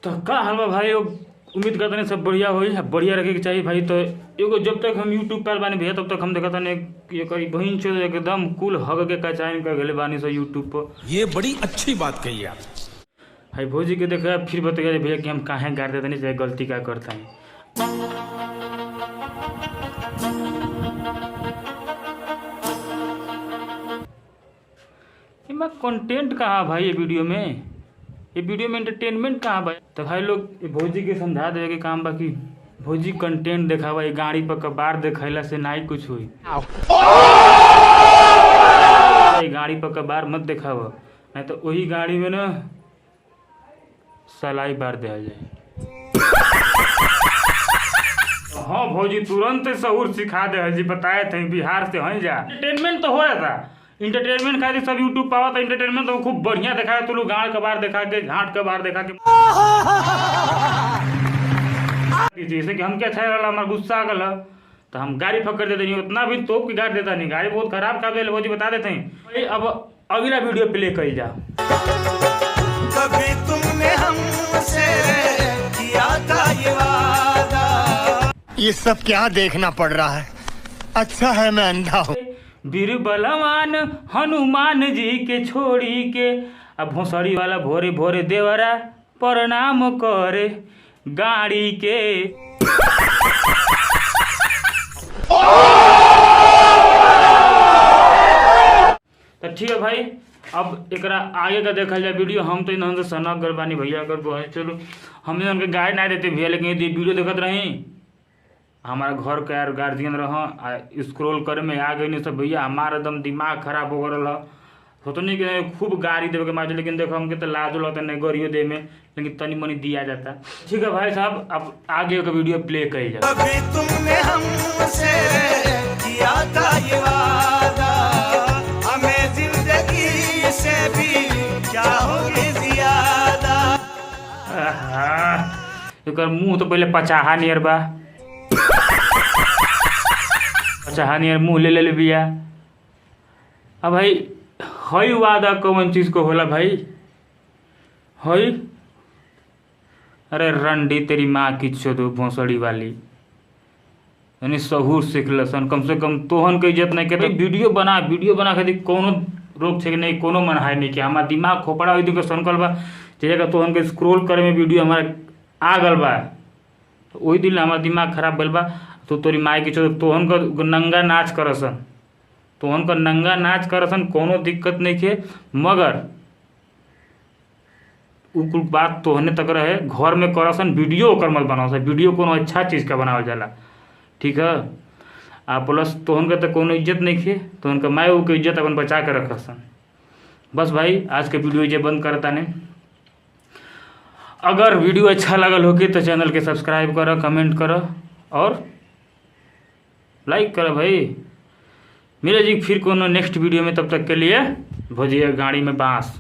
तो का हाल बा भाई। उम्मीद करते हैं सब बढ़िया होई, बढ़िया रखे के चाहिए भाई। तो एगो जब तक हम यूट्यूब पर बानी भैया तब तक हम देखा नहीं ये करी बहन चो एकदम कुल हग के कचाइन कर गए बानी सो यूट्यूब पर। ये बड़ी अच्छी बात कही आप भाई। भौजी के देखा फिर बताइए भैया कि हम कहाँ गाड़ देते नहीं चाहे गलती क्या करता है। कंटेंट कहाँ भाई ये वीडियो में, ये वीडियो में एंटरटेनमेंट कहाँ भाई। तो भाई लोग भौजी के समझा दे के काम बाकी भौजी कंटेंट देखावा, ये गाड़ी पर कबार देखैला से नहीं कुछ हुई। गाड़ी पर कबार मत देखावा, नहीं तो वही गाड़ी में ना सलाई बार दिया जाए। हाँ भौजी तुरंत सहूर सिखा दे जी, बताए थे बिहार से हैं जा। एंटरटेनमेंट तो हो रहा था, इंटरटेनमेंट खातिर सब यूट्यूब पावा था। एंटरटेनमेंट तो खूब बढ़िया देखा है, तू लोग गाड़ कबार देखा के घाट कबार देखा के जैसे कि हम क्या छाया रहा हमारा गुस्सा आ गया तो हम गाड़ी पकड़ देते नहीं, उतना भी तोप की गाड़ देता नहीं। गाड़ी बहुत खराब कर दे भौजी बता देते हैं। अब अगला वीडियो प्ले कर जा। कभी तुमने हमसे किया था ये वादा। ये सब क्या देखना पड़ रहा है, अच्छा है मैं अंधा हूँ। वीर बलवान हनुमान जी के छोड़ी के अब भोसड़ी वाला भोरे भोरे देवरा प्रणाम करे गाड़ी के। तो ठीक है भाई, अब एकरा आगे का देखा जाए वीडियो। हम तो इन से सनक गल बानी भैया अगर चलो हमने उनके गाइड नहीं देते भैया, लेकिन ये वीडियो देखते रही हमारा घर का यार गार्जियन रह स्क्रॉल करे में आ गई नहीं सब भैया। हमारा एकदम दिमाग खराब हो गया होतो नहीं कि खूब गाड़ी देवे के मारे, लेकिन देखो हमके तो लाजो लगता नहीं गरियो दे में, लेकिन तनी मनी दिया जाता। ठीक है भाई साहब, अब आगे का वीडियो प्ले कर जाए। कभी तुमने हमसे किया था ये वादा, हमें जिंदगी से भी चाहोगे ज्यादा। एकर मुंह तो पहले पचाहा नियर बा, पचाहा नियर मुंह ले बिया। अब भाई हई वादा कौन चीज को होला भाई हई। अरे रंडी तेरी माँ की चोदो भोसड़ी वाली, यानी सहूर सीख लसन कम से कम तोहन के इज्जत नहीं कहते। वीडियो बना खातिर कोनो रोक छे नहीं, कोनो मनहाय नहीं किया। हमारा दिमाग खोपड़ा हुई तो सनकल बा जगह तोहन के स्क्रॉल करे में वीडियो हमारा आ गल बा, तो वही दिन हमारा दिमाग खराब भल बा। तो तोरी माई की चोदो तोहन का नंगा नाच करसन, तोहन का नंगा नाच करसन, कोनो दिक्कत नहीं थे। मगर कुल बात तोहने तक रहे घर में करसन, वीडियो ओकर मत बनाओ। वीडियो कोनो अच्छा चीज़ का बनावल जाला, ठीक है। आ प्लस तोहन का तो कोनो इज्जत नहीं थे, तोहन का माय के इज्जत अपन बचा के रखसन। बस भाई आज के वीडियो ये बंद करता ने। अगर वीडियो अच्छा लगल होगी तो चैनल के सब्सक्राइब करो, कमेंट करो और लाइक करो भाई। मिले जी फिर कोनो नेक्स्ट वीडियो में, तब तक के लिए भौजी गाड़ी में बांस।